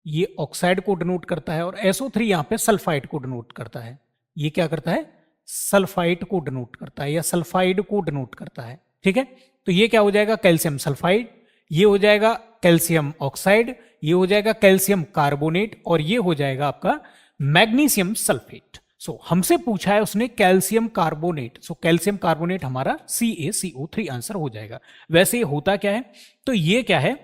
ये ऑक्साइड को डिनोट करता है। और SO3 यहां पे सल्फाइड को डिनोट करता है, ये क्या करता है, सल्फाइड को डिनोट करता है या सल्फाइड को डिनोट करता है। ठीक है, तो ये क्या हो जाएगा, कैल्शियम सल्फाइड, ये हो जाएगा कैल्शियम ऑक्साइड, ये हो जाएगा कैल्शियम कार्बोनेट, और ये हो जाएगा आपका मैग्नीशियम सल्फेट। सो हमसे पूछा है उसने calcium carbonate, so calcium carbonate हमारा CaCO3 आंसर हो जाएगा। वैसे ये होता क्या है, तो ये क्या है,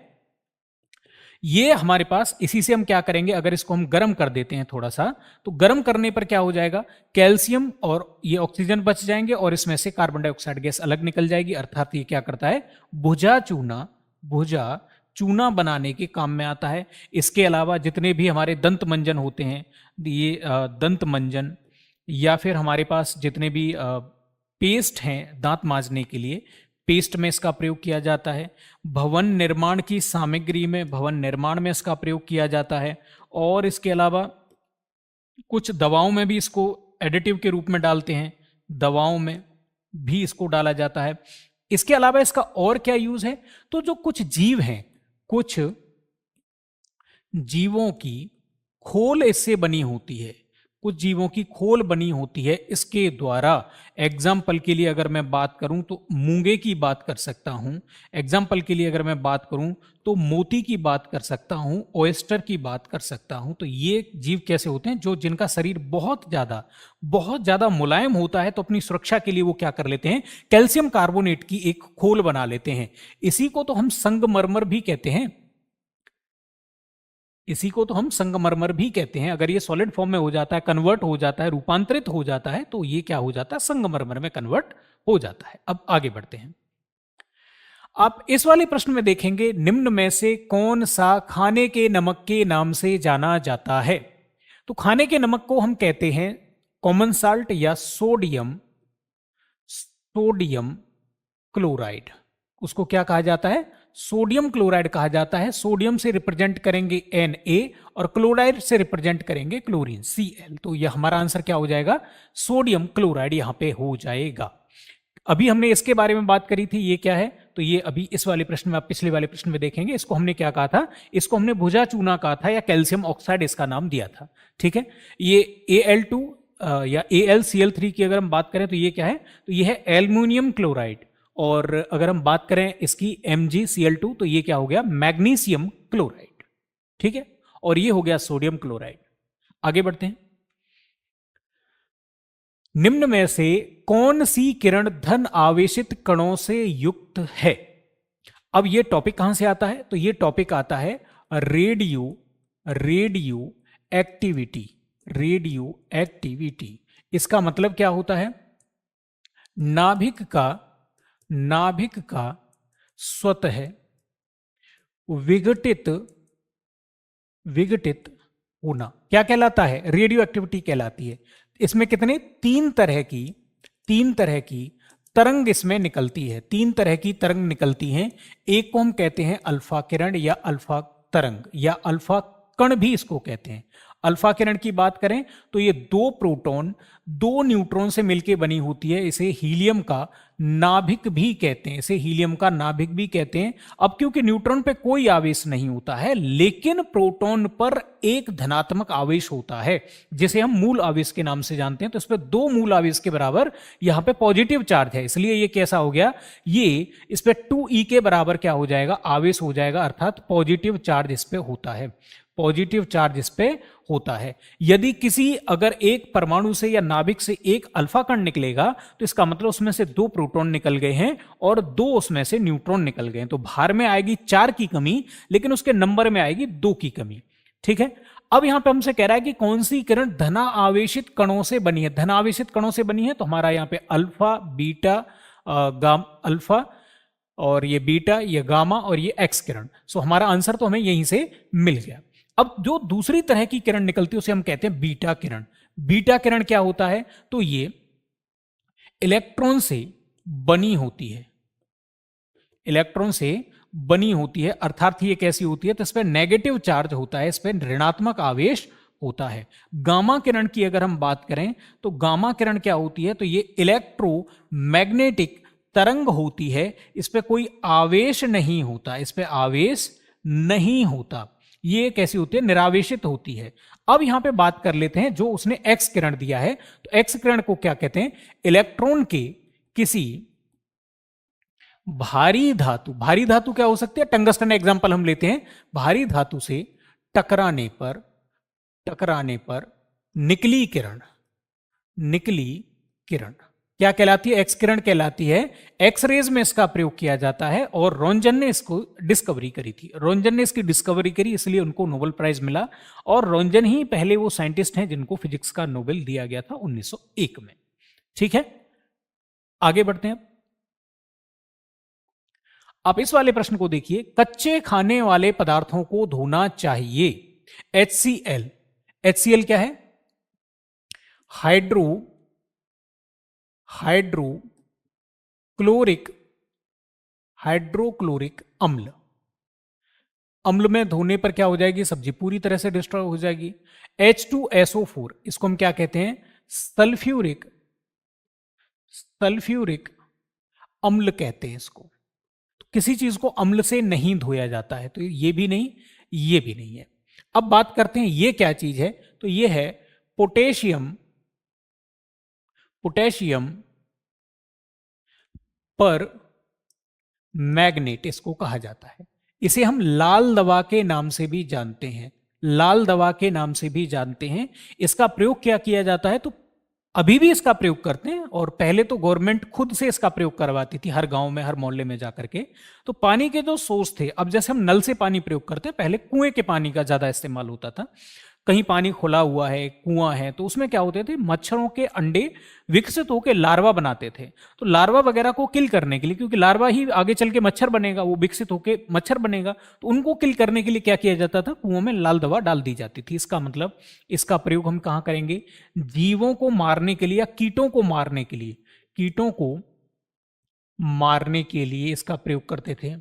ये हमारे पास, इसी से हम क्या करेंगे, अगर इसको हम गर्म कर देते हैं थोड़ा सा, तो गर्म करने पर क्या हो जाएगा, कैल्शियम और ये ऑक्सीजन बच जाएंगे और इसमें से कार्बन डाइऑक्साइड गैस अलग निकल जाएगी। अर्थात ये क्या करता है, भुजा चूना बनाने के काम में आता है। इसके अलावा जितने भी हमारे दंत मंजन होते हैं, ये दंत मंजन, या फिर हमारे पास जितने भी पेस्ट हैं दांत मांजने के लिए, पेस्ट में इसका प्रयोग किया जाता है। भवन निर्माण की सामग्री में, भवन निर्माण में इसका प्रयोग किया जाता है। और इसके अलावा कुछ दवाओं में भी इसको एडिटिव के रूप में डालते हैं, दवाओं में भी इसको डाला जाता है। इसके अलावा इसका और क्या यूज है, तो जो कुछ जीव हैं, कुछ जीवों की खोल इससे बनी होती है, कुछ जीवों की खोल बनी होती है इसके द्वारा। एग्जाम्पल के लिए अगर मैं बात करूं तो मूंगे की बात कर सकता हूं, एग्जाम्पल के लिए अगर मैं बात करूं तो मोती की बात कर सकता हूं, ओएस्टर की बात कर सकता हूं। तो ये जीव कैसे होते हैं, जो जिनका शरीर बहुत ज्यादा मुलायम होता है, तो अपनी सुरक्षा के लिए वो क्या कर लेते हैं, कैल्शियम कार्बोनेट की एक खोल बना लेते हैं। इसी को तो हम संगमरमर भी कहते हैं, इसी को तो हम संगमरमर भी कहते हैं। अगर ये सॉलिड फॉर्म में हो जाता है, कन्वर्ट हो जाता है, रूपांतरित हो जाता है, तो ये क्या हो जाता है, संगमरमर में कन्वर्ट हो जाता है। अब आगे बढ़ते हैं। आप इस वाले प्रश्न में देखेंगे, निम्न में से कौन सा खाने के नमक के नाम से जाना जाता है। तो खाने के नमक को हम कहते हैं कॉमन साल्ट या सोडियम क्लोराइड। उसको क्या कहा जाता है, सोडियम क्लोराइड कहा जाता है। सोडियम से रिप्रेजेंट करेंगे Na और क्लोराइड से रिप्रेजेंट करेंगे क्लोरीन Cl। तो यह हमारा आंसर क्या हो जाएगा, सोडियम क्लोराइड यहां पे हो जाएगा। अभी हमने इसके बारे में बात करी थी, ये क्या है, तो ये अभी इस वाले प्रश्न में, आप पिछले वाले प्रश्न में देखेंगे, इसको हमने क्या कहा था, इसको हमने भुजा चूना कहा था या कैल्शियम ऑक्साइड इसका नाम दिया था। ठीक है, ये Al2 या AlCl3 की अगर हम बात करें तो ये क्या है, तो ये है एल्युमिनियम क्लोराइड। और अगर हम बात करें इसकी MgCl2 तो ये क्या हो गया, मैग्नीशियम क्लोराइड। ठीक है, और ये हो गया सोडियम क्लोराइड। आगे बढ़ते हैं। निम्न में से कौन सी किरण धन आवेशित कणों से युक्त है। अब ये टॉपिक कहां से आता है, तो ये टॉपिक आता है रेडियो एक्टिविटी। इसका मतलब क्या होता है, नाभिक का स्वतः विघटित होना क्या कहलाता है, रेडियो एक्टिविटी कहलाती है। इसमें कितने, तीन तरह की तरंग इसमें निकलती है, तीन तरह की तरंग निकलती हैं। एक को हम कहते हैं अल्फा किरण या अल्फा तरंग या अल्फा कण भी इसको कहते हैं। अल्फा किरण की बात करें तो ये दो प्रोटॉन दो न्यूट्रॉन से मिलकर बनी होती है, इसे हीलियम का नाभिक भी कहते हैं, अब क्योंकि न्यूट्रॉन पे कोई आवेश नहीं होता है, लेकिन प्रोटॉन पर एक धनात्मक आवेश होता है जिसे हम मूल आवेश के नाम से जानते हैं। तो इस पे दो मूल आवेश के बराबर यहां पे पॉजिटिव चार्ज है, इसलिए ये कैसा हो गया, ये इस पे 2e के बराबर क्या हो जाएगा, आवेश हो जाएगा, अर्थात पॉजिटिव चार्ज इस पे होता है, पॉजिटिव चार्ज इस पे होता है। यदि किसी अगर एक परमाणु से या नाभिक से एक अल्फा कण निकलेगा तो इसका मतलब उसमें से दो प्रोटॉन निकल गए हैं और दो उसमें से न्यूट्रॉन निकल गए हैं। तो भार में आएगी 4 की कमी, लेकिन उसके नंबर में आएगी 2 की कमी। ठीक है, अब यहां पे हमसे कह रहा है कि कौन सी किरण धना आवेशित कणों से बनी है, धना आवेशित कणों से बनी है, तो हमारा यहां पे अल्फा, बीटा, अल्फा और ये बीटा, ये गामा और ये एक्स किरण। सो हमारा आंसर तो हमें यहीं से मिल गया। अब जो दूसरी तरह की किरण निकलती है उसे हम कहते हैं बीटा किरण। बीटा किरण क्या होता है, तो ये इलेक्ट्रॉन से बनी होती है, इलेक्ट्रॉन से बनी होती है, अर्थात ये कैसी होती है, तो इस पर नेगेटिव चार्ज होता है, इस पर ऋणात्मक आवेश होता है। गामा किरण की अगर हम बात करें तो गामा किरण क्या होती है, तो ये इलेक्ट्रोमैग्नेटिक तरंग होती है, इस पर कोई आवेश नहीं होता, इस पर आवेश नहीं होता, ये कैसी होती है, निरावेशित होती है। अब यहां पे बात कर लेते हैं जो उसने एक्स किरण दिया है, तो एक्स किरण को क्या कहते हैं, इलेक्ट्रॉन के किसी भारी धातु क्या हो सकती है, टंगस्टन एग्जांपल हम लेते हैं, भारी धातु से टकराने पर निकली किरण क्या कहलाती है? एक्स किरण कहलाती है। एक्स रेज में इसका प्रयोग किया जाता है और रोंजन ने इसको डिस्कवरी करी थी। रोंजन ने इसकी डिस्कवरी करी, इसलिए उनको नोबेल प्राइज मिला और रोंजन ही पहले वो साइंटिस्ट हैं जिनको फिजिक्स का नोबेल दिया गया था 1901 में। ठीक है, आगे बढ़ते हैं। आप इस वाले प्रश्न को देखिए, कच्चे खाने वाले पदार्थों को धोना चाहिए। HCl, HCl क्या है? हाइड्रोक्लोरिक अम्ल। अम्ल में धोने पर क्या हो जाएगी? सब्जी पूरी तरह से डिस्ट्रॉय हो जाएगी। H2SO4, इसको हम क्या कहते हैं? सल्फ्यूरिक अम्ल कहते हैं इसको। तो किसी चीज को अम्ल से नहीं धोया जाता है, तो ये भी नहीं, ये भी नहीं है। अब बात करते हैं ये क्या चीज है, तो ये है पोटेशियम पर मैग्नेट, इसको कहा जाता है। इसे हम लाल दवा के नाम से भी जानते हैं, लाल दवा के नाम से भी जानते हैं। इसका प्रयोग क्या किया जाता है? तो अभी भी इसका प्रयोग करते हैं, और पहले तो गवर्नमेंट खुद से इसका प्रयोग करवाती थी हर गांव में, हर मोहल्ले में जाकर के। तो पानी के जो सोर्स थे, अब जैसे हम नल से पानी प्रयोग करते हैं, पहले कुएं के पानी का ज्यादा इस्तेमाल होता था। कहीं पानी खुला हुआ है, कुआं है, तो उसमें क्या होते थे? मच्छरों के अंडे विकसित होकर लार्वा बनाते थे। तो लार्वा वगैरह को किल करने के लिए, क्योंकि लार्वा ही आगे चल के मच्छर बनेगा, वो विकसित होकर मच्छर बनेगा, तो उनको किल करने के लिए क्या किया जाता था? कुओं में लाल दवा डाल दी जाती थी। इसका मतलब इसका प्रयोग हम कहाँ करेंगे? जीवों को मारने के लिए या कीटों को मारने के लिए, कीटों को मारने के लिए इसका प्रयोग करते थे।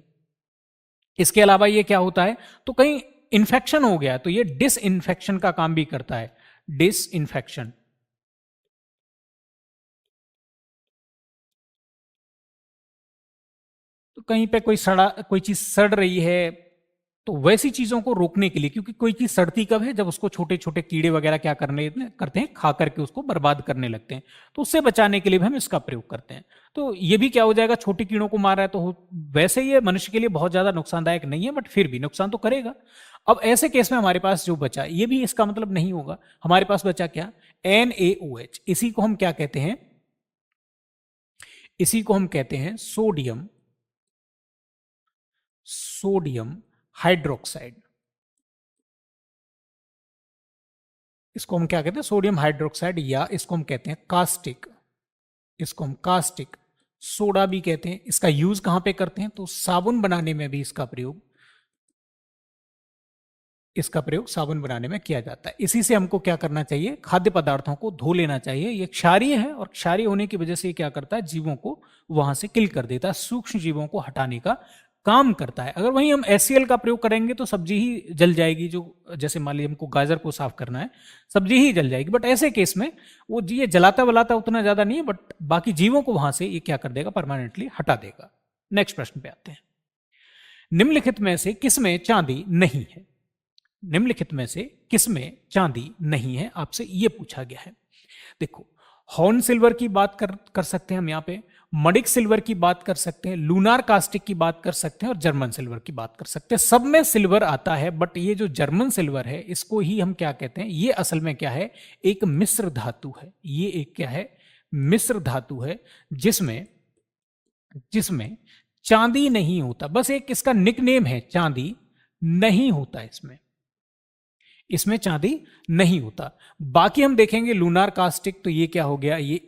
इसके अलावा ये क्या होता है? तो कहीं इन्फेक्शन हो गया तो ये डिसइंफेक्शन का काम भी करता है। डिसइंफेक्शन, तो कहीं पे कोई चीज सड़ रही है, तो वैसी चीजों को रोकने के लिए, क्योंकि कोई चीज सड़ती कब है? जब उसको छोटे छोटे कीड़े वगैरह क्या करते हैं, खा करके उसको बर्बाद करने लगते हैं। तो उससे बचाने के लिए भी हम इसका प्रयोग करते हैं। तो ये भी क्या हो जाएगा? छोटे कीड़ों को मार रहा है, तो वैसे ये मनुष्य के लिए बहुत ज्यादा नुकसानदायक नहीं है, बट फिर भी नुकसान तो करेगा। अब ऐसे केस में हमारे पास जो बचा, ये भी इसका मतलब नहीं होगा। हमारे पास बचा क्या? NaOH। इसी को हम क्या कहते हैं? इसी को हम कहते हैं सोडियम हाइड्रोक्साइड। इसको हम क्या कहते हैं? सोडियम हाइड्रोक्साइड, या इसको हम कहते हैं कास्टिक। इसको हम कास्टिक सोडा भी कहते हैं। इसका यूज कहां पे करते हैं? तो साबुन बनाने में भी इसका प्रयोग साबुन बनाने में किया जाता है। इसी से हमको क्या करना चाहिए? खाद्य पदार्थों को धो लेना चाहिए। ये क्षारीय है, और क्षारीय होने की वजह से क्या करता है? जीवों को वहां से किल कर देता है, सूक्ष्म जीवों को हटाने का काम करता है। अगर वहीं हम HCl का प्रयोग करेंगे तो सब्जी ही जल जाएगी। जो जैसे मान लीजिए हमको गाजर को साफ करना है, सब्जी ही जल जाएगी। बट ऐसे केस में वो ये जलाता वलाता उतना ज्यादा नहीं है, बट बाकी जीवों को वहां से ये क्या कर देगा? परमानेंटली हटा देगा। नेक्स्ट प्रश्न पे आते हैं। निम्नलिखित में से किसमें चांदी नहीं है? निम्नलिखित में से किसमें चांदी नहीं है? आपसे यह पूछा गया है। देखो, हॉर्न सिल्वर की बात कर सकते हैं हम यहाँ पे, मडिक सिल्वर की बात कर सकते हैं, लूनार कास्टिक की बात कर सकते हैं, और जर्मन सिल्वर की बात कर सकते हैं। सब में सिल्वर आता है, बट ये जो जर्मन सिल्वर है, इसको ही हम क्या कहते हैं? ये असल में क्या है? एक मिश्र धातु है। ये एक क्या है? मिश्र धातु है, जिसमें चांदी नहीं होता। बस एक इसका निकनेम है, चांदी नहीं होता इसमें चांदी नहीं होता। बाकी हम देखेंगे लूनार कास्टिक, तो ये क्या हो गया? ये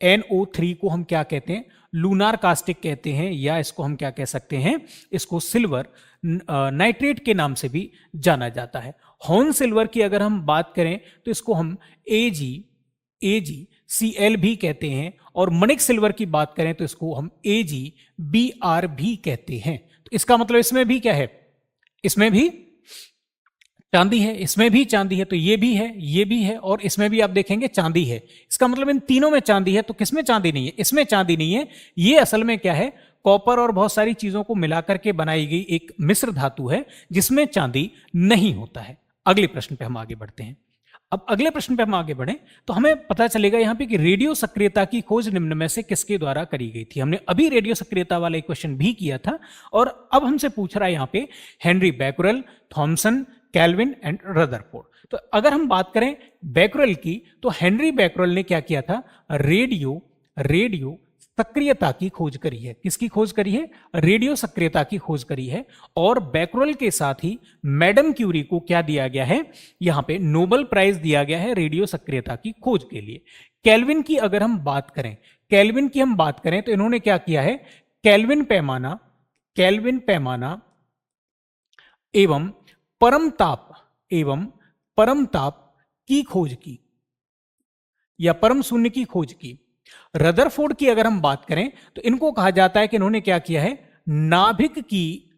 AgNO3 को हम क्या कहते हैं? लूनार कास्टिक कहते हैं, या इसको हम क्या कह सकते हैं? इसको सिल्वर नाइट्रेट के नाम से भी जाना जाता है। हॉर्न सिल्वर की अगर हम बात करें तो इसको हम AgCl भी कहते हैं, और मणिक सिल्वर की बात करें तो इसको हम AgBr भी कहते हैं। तो इसका मतलब इसमें भी क्या है? इसमें भी चांदी है, इसमें भी चांदी है, तो ये भी है, ये भी है, और इसमें भी आप देखेंगे चांदी है। इसका मतलब इन तीनों में चांदी है। तो किसमें चांदी नहीं है? इसमें चांदी नहीं है। ये असल में क्या है? कॉपर और बहुत सारी चीजों को मिलाकर के बनाई गई एक मिश्र धातु है, जिसमें चांदी नहीं होता है। अगले प्रश्न पे हम आगे बढ़ते हैं। अब अगले प्रश्न पे हम आगे बढ़े तो हमें पता चलेगा यहां पे कि रेडियो सक्रियता की खोज निम्न में से किसके द्वारा करी गई थी। हमने अभी रेडियो सक्रियता वाला एक क्वेश्चन भी किया था, और अब हमसे पूछ रहा है यहां पे Henri Becquerel, Thomson, Kelvin and Rutherford. तो अगर हम बात करें बैकरल की, तो हेनरी बैकरल ने क्या किया था? रेडियो रेडियो सक्रियता की खोज करी है। किसकी खोज करी है? रेडियो सक्रियता की खोज करी है। और बैकरल के साथ ही मैडम क्यूरी को क्या दिया गया है? यहां पे नोबेल प्राइज दिया गया है रेडियो सक्रियता की खोज के लिए। केल्विन की अगर हम बात करें, केल्विन की हम बात करें तो इन्होंने क्या किया है? केल्विन पैमाना एवं परम ताप की खोज की या परम शून्य की खोज की। रदरफोर्ड की अगर हम बात करें तो इनको कहा जाता है कि इन्होंने क्या किया है? नाभिक की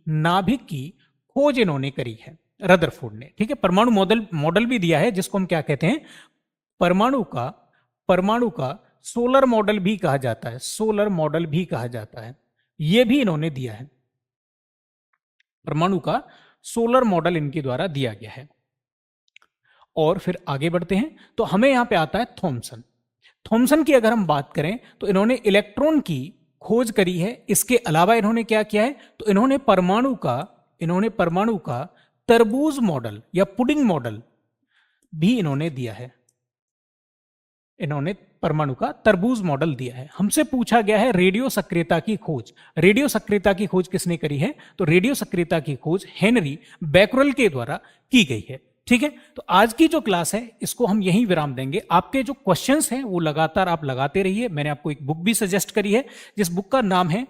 खोज इन्होंने करी है रदरफोर्ड ने। ठीक है, परमाणु मॉडल भी दिया है जिसको हम क्या कहते हैं? परमाणु का सोलर मॉडल भी कहा जाता है। यह भी इन्होंने दिया है। परमाणु का सोलर मॉडल इनके द्वारा दिया गया है। और फिर आगे बढ़ते हैं तो हमें यहां पे आता है थॉमसन की अगर हम बात करें तो इन्होंने इलेक्ट्रॉन की खोज करी है। इसके अलावा इन्होंने क्या किया है? तो इन्होंने परमाणु का तरबूज मॉडल या पुडिंग मॉडल भी इन्होंने दिया है। इन्होंने परमाणु का तरबूज मॉडल दिया है। हमसे पूछा गया है रेडियो सक्रियता की खोज। रेडियो सक्रियता की खोज किसने करी है? तो रेडियो सक्रियता की खोज हेनरी बैकरल के द्वारा की गई है। ठीक है, तो आज की जो क्लास है इसको हम यहीं विराम देंगे। आपके जो क्वेश्चंस हैं वो लगातार आप लगाते रहिए। मैंने आपको एक बुक भी सजेस्ट करी है जिस बुक का नाम है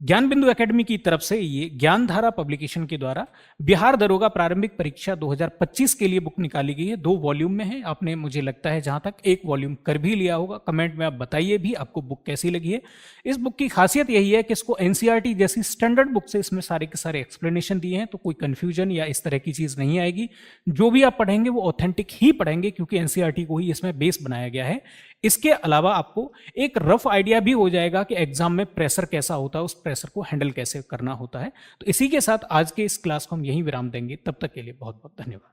ज्ञान बिंदु एकेडमी की तरफ से, ये ज्ञानधारा पब्लिकेशन के द्वारा बिहार दरोगा प्रारंभिक परीक्षा 2025 के लिए बुक निकाली गई है। 2 वॉल्यूम में है। आपने मुझे लगता है जहां तक 1 वॉल्यूम कर भी लिया होगा। कमेंट में आप बताइए भी आपको बुक कैसी लगी है। इस बुक की खासियत यही है कि इसको एनसीईआरटी जैसी स्टैंडर्ड बुक से इसमें सारे के सारे एक्सप्लेनेशन दिए हैं, तो कोई कंफ्यूजन या इस तरह की चीज नहीं आएगी। जो भी आप पढ़ेंगे वो ऑथेंटिक ही पढ़ेंगे क्योंकि एनसीईआरटी को ही इसमें बेस बनाया गया है। इसके अलावा आपको एक रफ आइडिया भी हो जाएगा कि एग्जाम में प्रेशर कैसा होता है, उस प्रेशर को हैंडल कैसे करना होता है। तो इसी के साथ आज के इस क्लास को हम यहीं विराम देंगे। तब तक के लिए बहुत बहुत धन्यवाद।